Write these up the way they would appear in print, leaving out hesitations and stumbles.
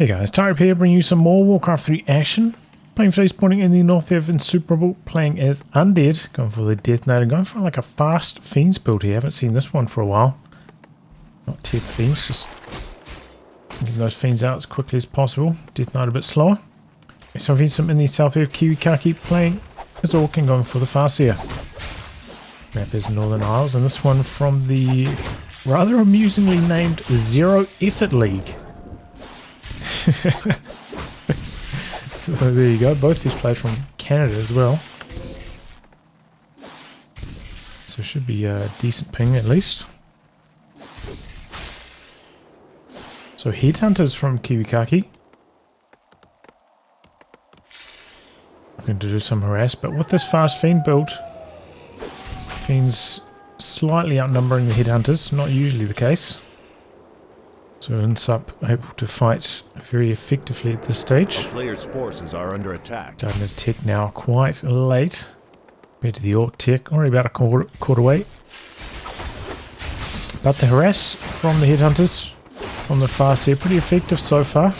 Hey guys, Tyre here bringing you some more Warcraft 3 action. Playing face pointing in the north here of INSUPERABLE, playing as Undead, going for the Death Knight and going for like a fast Fiends build here. Haven't seen this one for a while. Not Tech Fiends, just getting those Fiends out as quickly as possible. Death Knight a bit slower. So I've some in the south here of KiWiKaKi, playing as Orc and going for the Farseer. Map is Northern Isles, and this one from the rather amusingly named Zero Effort League. So there you go, both these players from Canada as well. So should be a decent ping at least. So Headhunters from KiWiKaKi. I'm going to do some harass, but with this fast Fiend build, Fiends slightly outnumbering the Headhunters, not usually the case. So INSUP able to fight very effectively at this stage. Our players' forces are under attack. Starting his tech now quite late compared to the Orc tech, already about a quarter way. But the harass from the Headhunters from the Farseer pretty effective so far.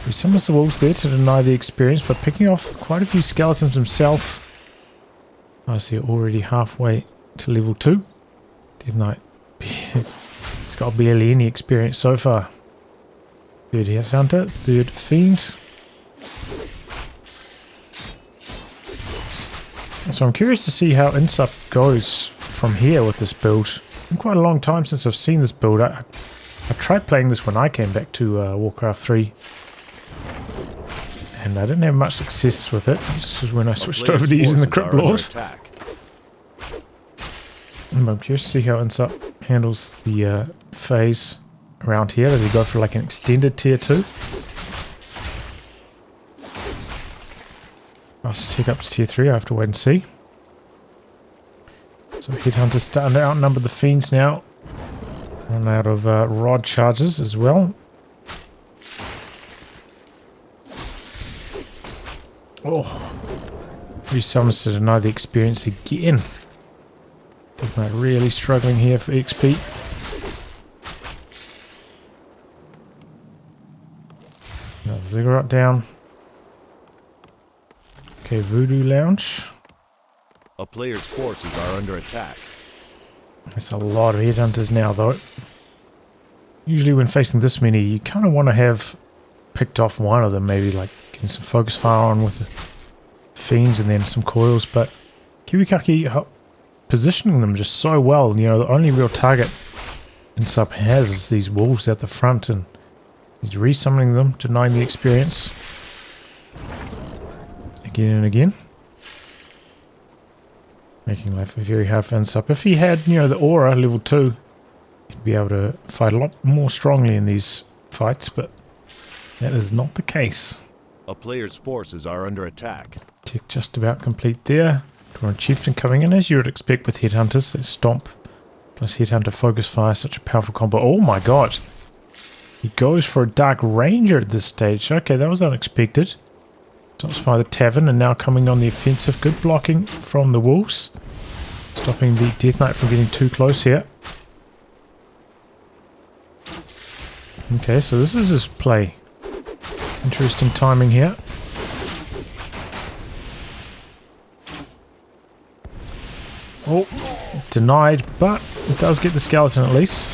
He summons the wolves there to deny the experience, but picking off quite a few skeletons himself. Farseer already halfway to level 2. Death Knight. It's got barely any experience so far. Third Headhunter, third Fiend. So I'm curious to see how INSUP goes from here with this build. It's been quite a long time since I've seen this build. I tried playing this when I came back to Warcraft 3. And I didn't have much success with it. This is when I switched over to using the Crypt Lord. I'm curious to see how INSUP handles the phase around here. Does he go for like an extended tier 2? I'll take up to tier 3. I have to wait and see. So Headhunter's starting to outnumber the Fiends now. Run out of rod charges as well. Oh, resummons to deny the experience again. Death Knight really struggling here for XP. Another Ziggurat down. Okay, Voodoo Lounge. A player's forces are under attack. There's a lot of Headhunters now though. Usually when facing this many, you kind of want to have picked off one of them, maybe like getting some focus fire on with the Fiends and then some coils, but KiWiKaKi positioning them just so well. You know, the only real target INSUP has is these wolves at the front, and he's resummoning them, denying the experience again and again, making life very hard for INSUP. If he had, you know, the aura level 2, he'd be able to fight a lot more strongly in these fights, but that is not the case. A player's forces are under attack. Tech just about complete there. Tauren Chieftain coming in as you would expect with Headhunters. That Stomp plus Headhunter Focus Fire, such a powerful combo. Oh my god! He goes for a Dark Ranger at this stage. Okay, that was unexpected. Stops by the Tavern and now coming on the offensive. Good blocking from the Wolves. Stopping the Death Knight from getting too close here. Okay, so this is his play. Interesting timing here. Oh, denied, but it does get the skeleton at least.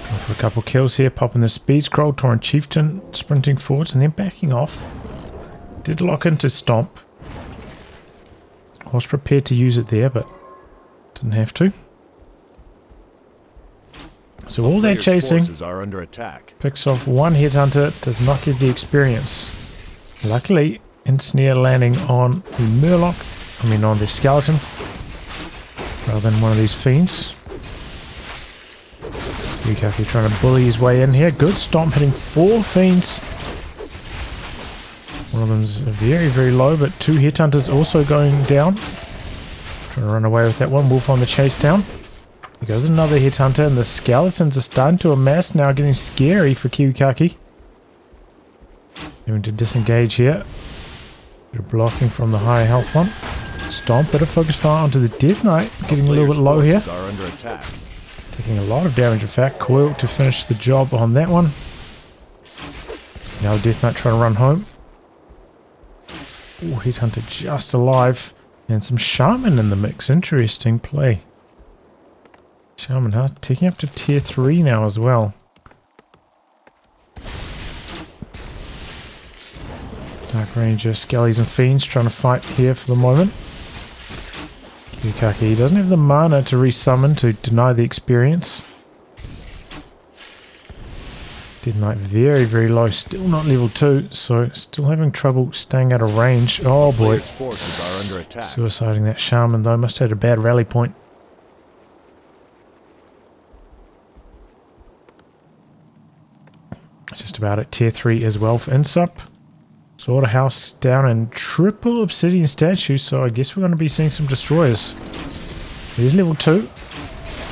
Going for a couple kills here, popping the speed scroll. Tauren Chieftain sprinting forwards and then backing off. Did lock into Stomp. Was prepared to use it there, but didn't have to. So all that chasing are under attack. Picks off one Headhunter, does not give the experience. Luckily, Ensnare landing on the Murloc, on the skeleton, rather than one of these Fiends. KiWiKaKi trying to bully his way in here. Good Stomp, hitting 4 Fiends. One of them's very, very low, but 2 Headhunters also going down. Trying to run away with that one. Wolf on the chase down. There goes another Headhunter, and the skeletons are starting to amass now, getting scary for KiWiKaKi. Having to disengage here. Bit of blocking from the higher health one. Stomp, bit of focus fire onto the Death Knight, getting a little bit low here. Are under attack. Taking a lot of damage, in fact. Coil to finish the job on that one. Now Death Knight trying to run home. Oh, Headhunter just alive. And some Shaman in the mix. Interesting play. Shaman, huh? Taking up to tier 3 now as well. Dark Ranger, Skellies and Fiends trying to fight here for the moment. KiWiKaKi doesn't have the mana to resummon to deny the experience. Death Knight very, very low. Still not level 2, so still having trouble staying out of range. Oh boy. Forces are under attack. Suiciding that Shaman though. Must have had a bad rally point. Just about at tier 3 as well for Insup. Slaughterhouse down and triple obsidian statue, so I guess we're going to be seeing some destroyers. There's level 2.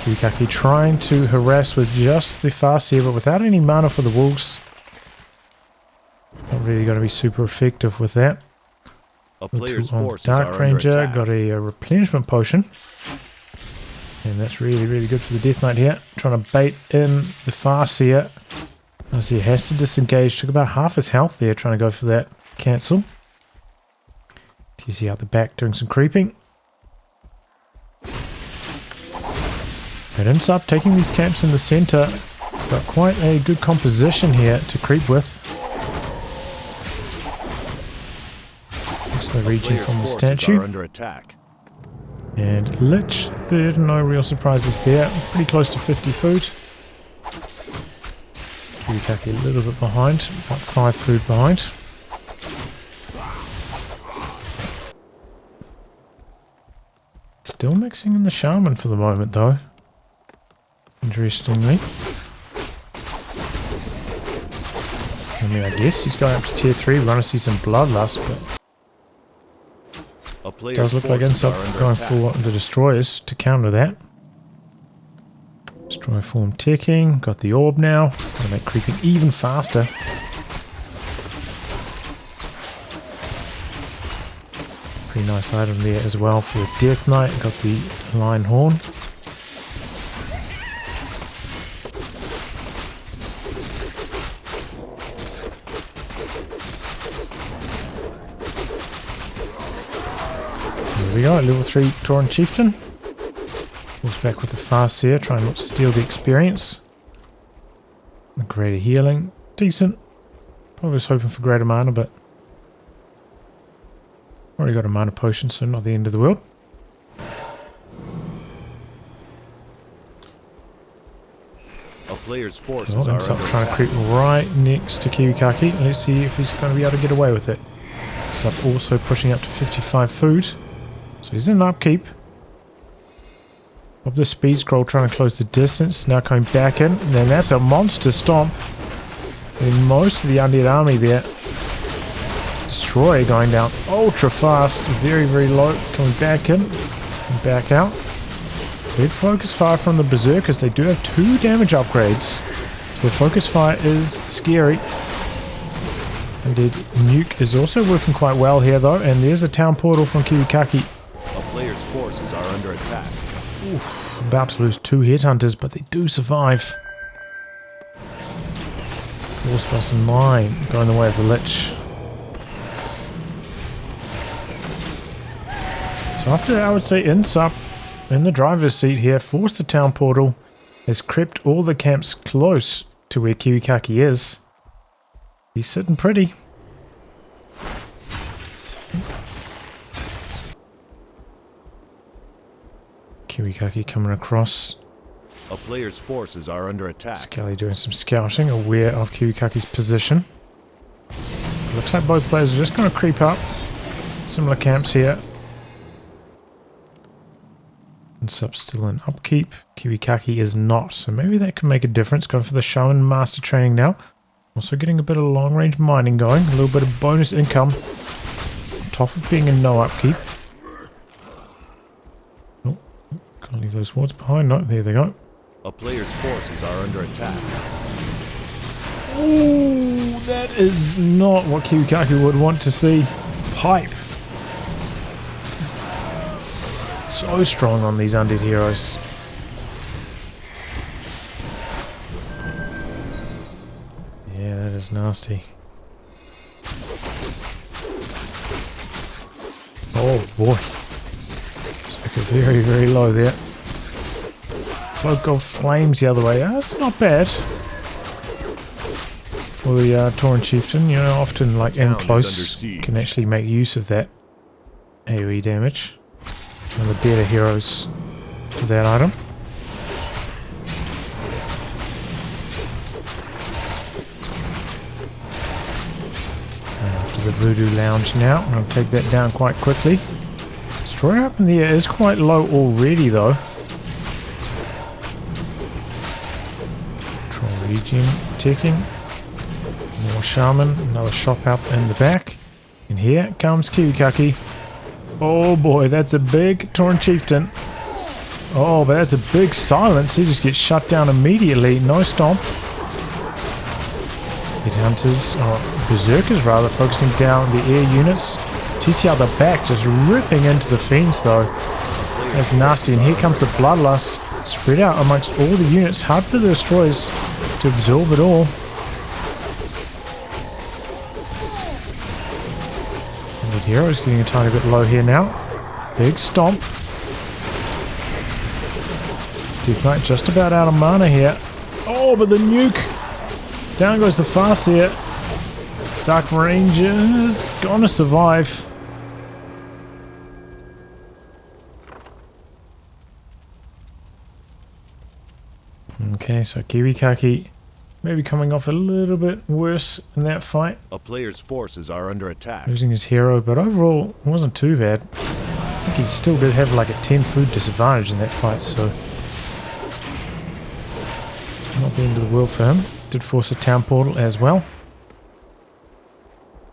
KiWiKaKi trying to harass with just the Farseer, but without any mana for the wolves. Not really going to be super effective with that. A player's forces Dark are Ranger under attack. got a replenishment potion. And that's really, really good for the Death Knight here. Trying to bait in the Farseer. Farseer has to disengage. Took about half his health there trying to go for that cancel. TC out the back doing some creeping. But Insup taking these camps in the center. Got quite a good composition here to creep with. Looks like reaching from the statue. Under attack. And Lich third, no real surprises there. Pretty close to 50 food. KiWiKaKi a little bit behind, about 5 food behind. Still mixing in the Shaman for the moment though. Interestingly. I mean, I guess he's going up to tier 3. We're going to see some bloodlust, but it does look like Insup going for the destroyers to counter that. Destroyer form ticking. Got the orb now. Gonna make creeping even faster. Pretty nice item there as well for the Death Knight. Got the Lion Horn. There we go, level 3 Tauren Chieftain. Pulls back with the Farseer, trying not to steal the experience. The greater healing, decent. Probably was hoping for greater mana, but already got a mana potion, so not the end of the world. A player's forces Cool, are Insup under trying to attack. creep right next to KiWiKaKi. Let's see if he's going to be able to get away with it. Insup also pushing up to 55 food. So he's in an upkeep. Up the speed scroll trying to close the distance. Now coming back in. And then that's a monster stomp. And most of the undead army there. Destroyer going down ultra fast. Very, very low. Coming back in. And back out. Big focus fire from the berserkers. They do have 2 damage upgrades. So the focus fire is scary. Indeed, nuke is also working quite well here though. And there's a town portal from KiWiKaKi. A player's forces are under attack. Oof, about to lose 2 headhunters, but they do survive. Force 9 going the way of the Lich. So after I would say Insup in the driver's seat here, forced the town portal, has crept all the camps close to where KiWiKaKi is. He's sitting pretty. KiWiKaKi coming across. A player's forces are under attack. Skelly doing some scouting, aware of KiWiKaKi's position. Looks like both players are just going to creep up. Similar camps here. Insup's still in upkeep. KiWiKaKi is not, so maybe that can make a difference. Going for the Shaman Master training now. Also getting a bit of long range mining going. A little bit of bonus income. On top of being in no upkeep. Oh, can't leave those wards behind. No, there they go. A player's forces are under attack. Ooh, that is not what KiWiKaKi would want to see. Pipe. So strong on these undead heroes. Yeah, that is nasty. Oh boy. Stuck it very, very low there. Cloak of Flames the other way. That's not bad. For the Tauren Chieftain, you know, often like in close can actually make use of that AoE damage. One of the better heroes for that item. After the Voodoo Lounge now, I'll take that down quite quickly. Destroyer up in the air is quite low already though. Troll Regen ticking. More Shaman, another shop up in the back. And here comes KiWiKaKi. Oh boy, that's a big Tauren Chieftain. Oh, but that's a big silence. He just gets shut down immediately. No stomp. Headhunters, or Berserkers rather, focusing down the air units. TC out the back, just ripping into the Fiends though. That's nasty. And here comes the Bloodlust. Spread out amongst all the units. Hard for the Destroyers to absorb it all. Hero's getting a tiny bit low here now. Big stomp. Death Knight just about out of mana here. Oh, but the nuke. Down goes the Farseer. Dark Ranger's gonna survive. Okay, so KiWiKaKi maybe coming off a little bit worse in that fight. A player's forces are under attack. Losing his hero, but overall it wasn't too bad. I think he still did have like a 10 food disadvantage in that fight, so not the end of the world for him. Did force a town portal as well.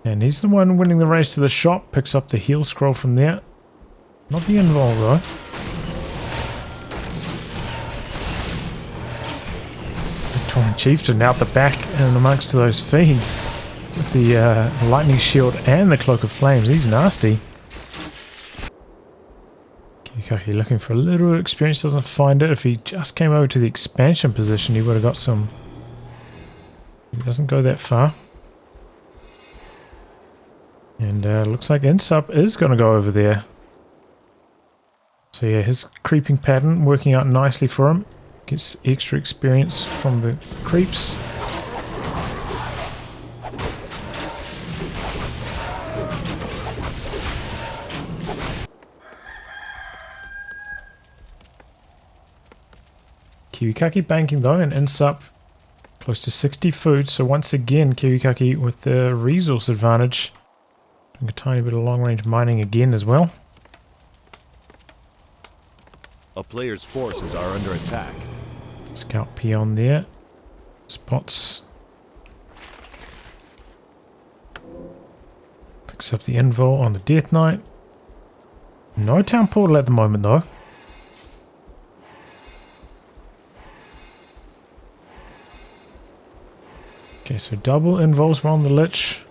And he's the one winning the race to the shop. Picks up the heal scroll from there. Not the invul though. Chieftain out the back and amongst those Fiends with the lightning shield and the cloak of flames. He's nasty. KiWiKaKi looking for a little experience, doesn't find it. If he just came over to the expansion position, he would have got some. He doesn't go that far. And looks like Insup is going to go over there. So yeah, his creeping pattern working out nicely for him. Gets extra experience from the creeps. KiWiKaKi banking though, and Insup close to 60 food. So once again, KiWiKaKi with the resource advantage. Doing a tiny bit of long range mining again as well. A player's forces are under attack. Scout peon there. Spots. Picks up the invul on the Death Knight. No town portal at the moment though. Okay, so double invuls, one on the Lich,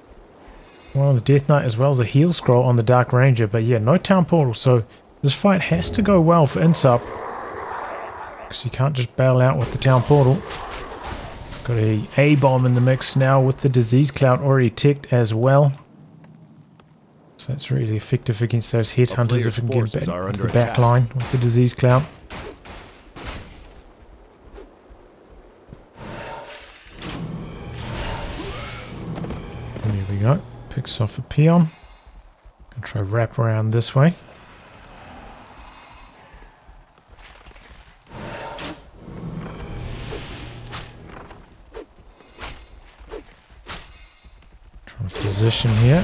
one on the Death Knight, as well as a heal scroll on the Dark Ranger. But yeah, no town portal, so this fight has to go well for Insup. Because you can't just bail out with the town portal. Got a A-bomb in the mix now with the disease cloud already ticked as well. So that's really effective against those headhunters if we can get back to the back line with the disease cloud. And there we go. Picks off a peon. Gonna try wrap around this way. Position here.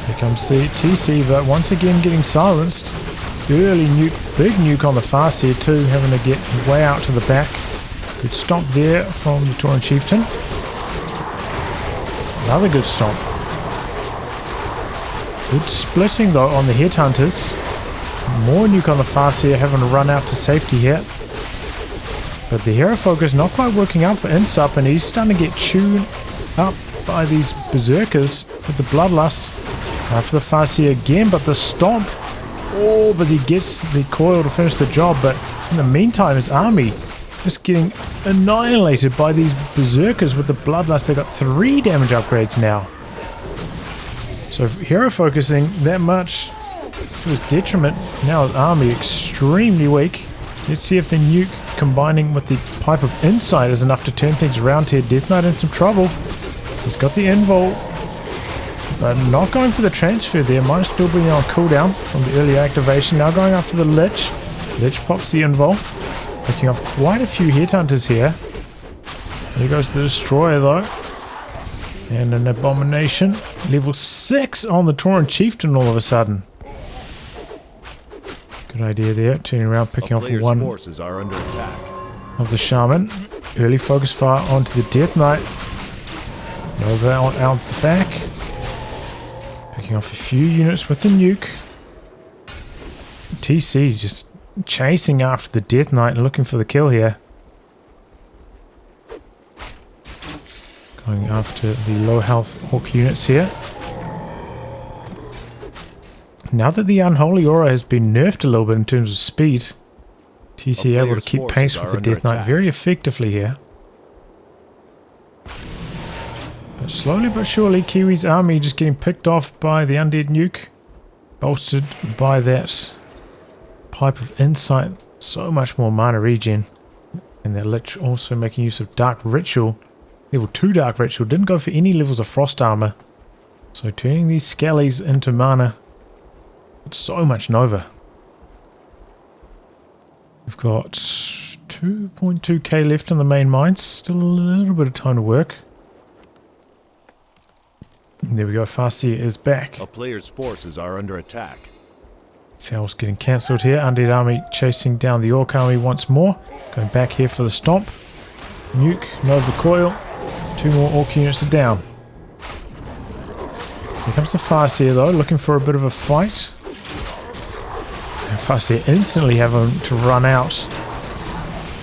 Here comes the TC, but once again getting silenced. Early nuke, big nuke on the Farseer too, having to get way out to the back. Good stomp there from the Tauren Chieftain. Another good stomp. Good splitting though on the headhunters. More nuke on the Farseer, having to run out to safety here. But the hero focus not quite working out for Insup, and he's starting to get chewed up by these Berserkers with the Bloodlust. After the Farseer again, but the stomp. Oh, but he gets the coil to finish the job. But in the meantime, his army just getting annihilated by these Berserkers with the Bloodlust. They got 3 damage upgrades now. So hero focusing that much To his detriment, now his army extremely weak. Let's see if the nuke combining with the Pipe of Insight is enough to turn things around here. Death Knight in some trouble. He's got the invul, but not going for the transfer there. Might still be on cooldown from the earlier activation. Now going after the Lich. Lich pops the invul, picking off quite a few headhunters here. There goes the Destroyer though. And an Abomination. Level 6 on the Tauren Chieftain all of a sudden. Good idea there. Turning around, picking off one forces are under attack. of the Shaman. Early focus fire onto the Death Knight. Nova out the back. Picking off a few units with the nuke. TC just chasing after the Death Knight and looking for the kill here. Going after the low health Hawk units here. Now that the Unholy Aura has been nerfed a little bit in terms of speed, TC able to keep pace with the Death Knight very effectively here. But slowly but surely, Kiwi's army just getting picked off by the Undead nuke, bolstered by that Pipe of Insight. So much more mana regen. And that Lich also making use of Dark Ritual. Level 2 Dark Ritual. Didn't go for any levels of Frost Armor. So turning these Skellies into mana. So much Nova. We've got 2.2k left on the main mines. Still a little bit of time to work. And there we go. Farseer is back. A player's forces are under attack. Cells getting cancelled here. Undead army chasing down the Orc army once more. Going back here for the stomp. Nuke, Nova Coil. 2 more Orc units are down. Here comes the Farseer though, looking for a bit of a fight. Farseer instantly having to run out.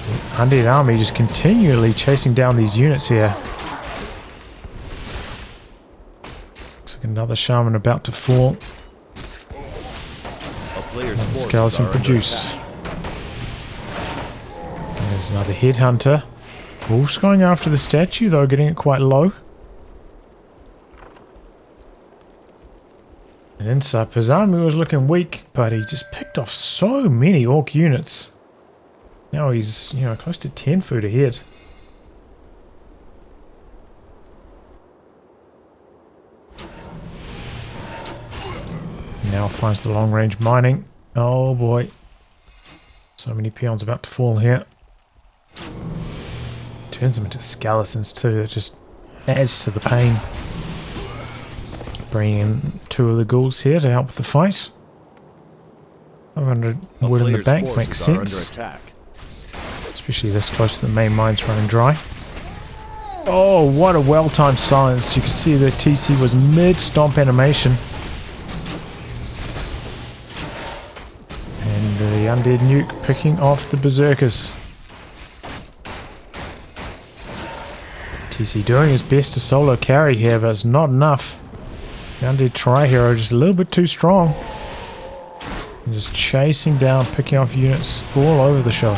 The Undead army just continually chasing down these units here. Looks like another Shaman about to fall. Another skeleton produced. There's another Headhunter. Wolf's going after the statue though, getting it quite low. And Insup, his army was looking weak, but he just picked off so many Orc units. Now he's, you know, close to 10 foot ahead. Now finds the long range mining. Oh boy. So many peons about to fall here. Turns them into skeletons too. It just adds to the pain. Bringing in 2 of the ghouls here to help with the fight. 500 wood in the bank makes sense. Especially this close to the main mines running dry. Oh, what a well-timed silence. You can see the TC was mid-stomp animation. And the Undead nuke picking off the Berserkers. TC doing his best to solo carry here, but it's not enough. The Undead Tri-Hero just a little bit too strong. And just chasing down, picking off units all over the show.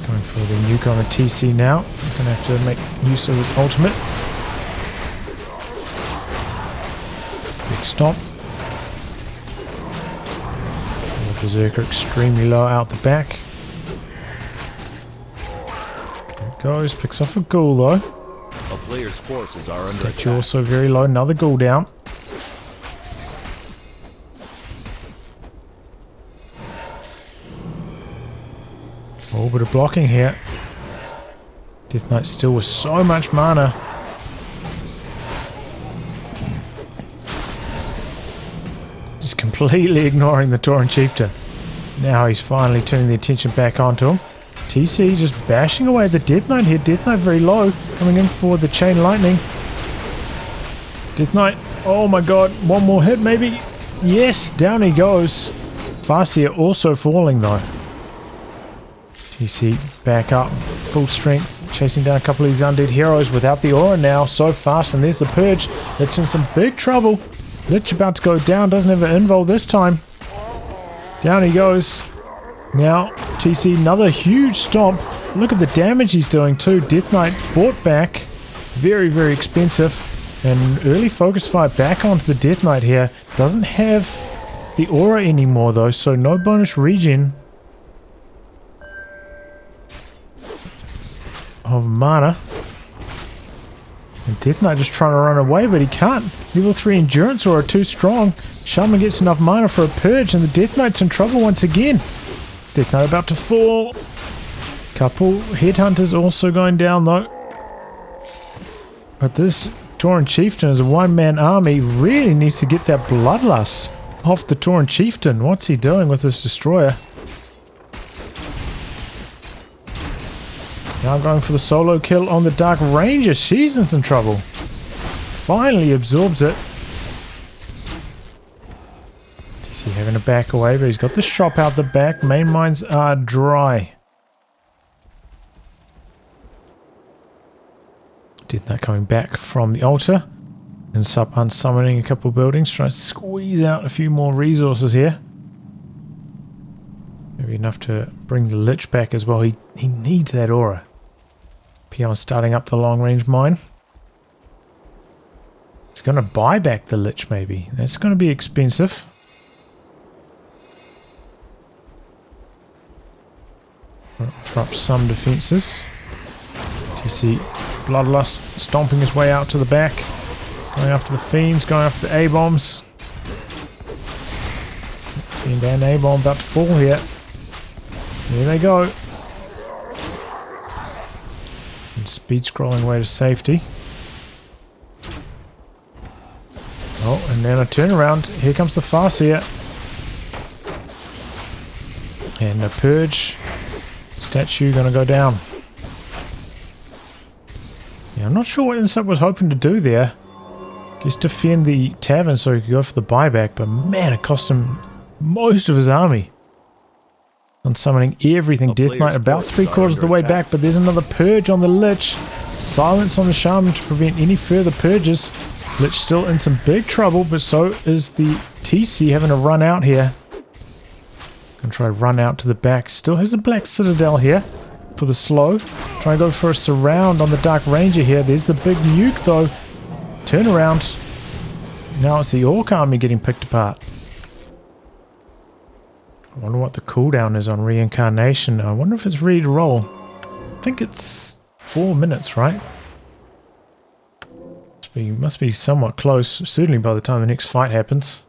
Going for the nuke on the TC now. Going to have to make use of his ultimate. Big stomp. And the Berserker extremely low out the back. There it goes, picks off a ghoul though. A player's forces are under Statue attack. also very low, another ghoul down. Oh, bit of blocking here. Death Knight still with so much mana. Just completely ignoring the Tauren Chieftain. Now he's finally turning the attention back onto him. TC just bashing away at the Death Knight here. Death Knight very low. Coming in for the Chain Lightning. Death Knight. Oh my god. One more hit maybe. Yes. Down he goes. Farseer also falling though. TC back up. Full strength. Chasing down a couple of these undead heroes without the aura now. So fast. And there's the Purge. Lich in some big trouble. Lich about to go down. Doesn't have an invul this time. Down he goes. Now, TC, another huge stomp. Look at the damage he's doing too. Death Knight bought back. Very, very expensive. An early focus fire back onto the Death Knight here. Doesn't have the aura anymore though, so no bonus regen of mana. And Death Knight just trying to run away, but he can't. Level 3 endurance aura too strong. Shaman gets enough mana for a purge, and the Death Knight's in trouble once again. Death Knight about to fall. Couple headhunters also going down though. But this Tauren Chieftain is a one-man army. Really needs to get that bloodlust off the Tauren Chieftain. What's he doing with this destroyer? Now going for the solo kill on the Dark Ranger. She's in some trouble. Finally absorbs it. TC having to back away, but he's got the shop out the back. Main mines are dry. Death Knight coming back from the altar. And unsummoning a couple of buildings. Trying to squeeze out a few more resources here. Maybe enough to bring the Lich back as well. He needs that aura. Peon starting up the long range mine. He's going to buy back the Lich maybe. That's going to be expensive. Offer up some defenses. You see Bloodlust stomping his way out to the back. Going after the Fiends, going after the A-bombs. Fiend and A-bomb about to fall here. There they go. And speed scrolling away to safety. Oh, and then a turnaround. Here comes the Farseer. And the Purge statue gonna go down. Yeah, I'm not sure what INSUP was hoping to do there. Just defend the tavern so he could go for the buyback, but man, it cost him most of his army. On summoning everything. Death Knight about 3/4 of the way back, but there's another Purge on the Lich. Silence on the Shaman to prevent any further purges. Lich still in some big trouble, but so is the TC having to run out here. Gonna try to run out to the back. Still has the Black Citadel here for the slow. Try and go for a surround on the Dark Ranger here. There's the big nuke though. Turn around. Now it's the Orc army getting picked apart. I wonder what the cooldown is on reincarnation. I wonder if it's ready to roll. I think it's 4 minutes, right? Must be somewhat close, certainly by the time the next fight happens.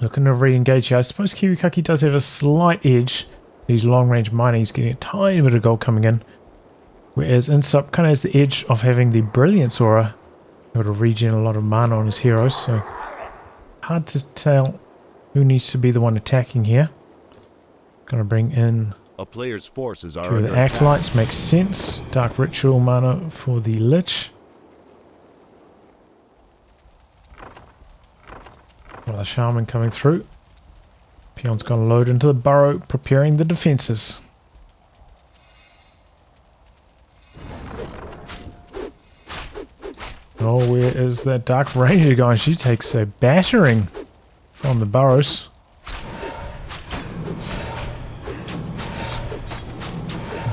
Looking to re-engage here. I suppose KiWiKaKi does have a slight edge. These long-range mining, he's getting a tiny bit of gold coming in. Whereas INSUP kind of has the edge of having the Brilliance Aura. Able to regen a lot of mana on his heroes, so hard to tell who needs to be the one attacking here. Gonna bring in a player's forces are two of the Acolytes, makes sense. Dark Ritual mana for the Lich. Another Shaman coming through. Peon's gonna load into the burrow, preparing the defenses. Oh, where is that Dark Ranger going? She takes a battering from the burrows.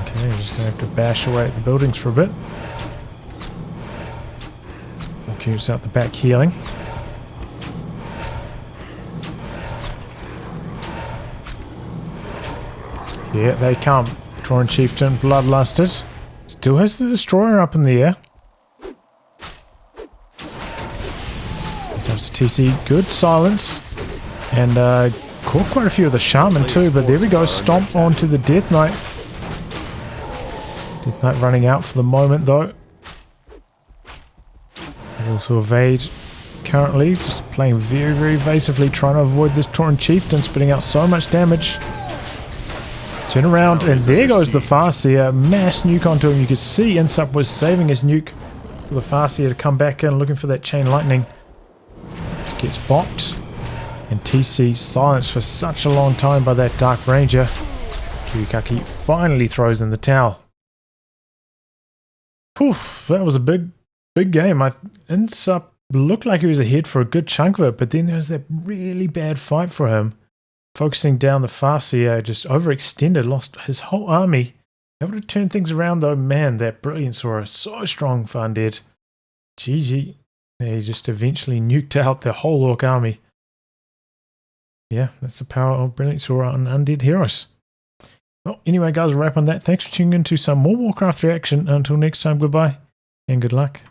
Okay, just gonna have to bash away at the buildings for a bit. Keeps out the back healing. Here they come. Tauren Chieftain, bloodlusted. Still has the Destroyer up in the air. Comes TC, good silence, and caught quite a few of the Shaman too, but there we go, stomp onto the Death Knight. Death Knight running out for the moment though. Able to evade currently, just playing very, very evasively, trying to avoid this Tauren Chieftain, spitting out so much damage. Turn around, and there goes the Farseer, mass nuke onto him. You could see INSUP was saving his nuke for the Farseer to come back in, looking for that chain lightning. Gets bopped, and TC silenced for such a long time by that Dark Ranger. KiWiKaKi finally throws in the towel. Poof, that was a big game. INSUP looked like he was ahead for a good chunk of it, but then there was that really bad fight for him. Focusing down the Farseer, just overextended, lost his whole army. Able to turn things around though, man, that Brilliance Aura, so strong for Undead. GG. They just eventually nuked out the whole orc army. Yeah, that's the power of Brilliant Sora and Undead Heroes. Well, anyway, guys, we'll wrap on that. Thanks for tuning in to some more Warcraft 3 action. Until next time, goodbye and good luck.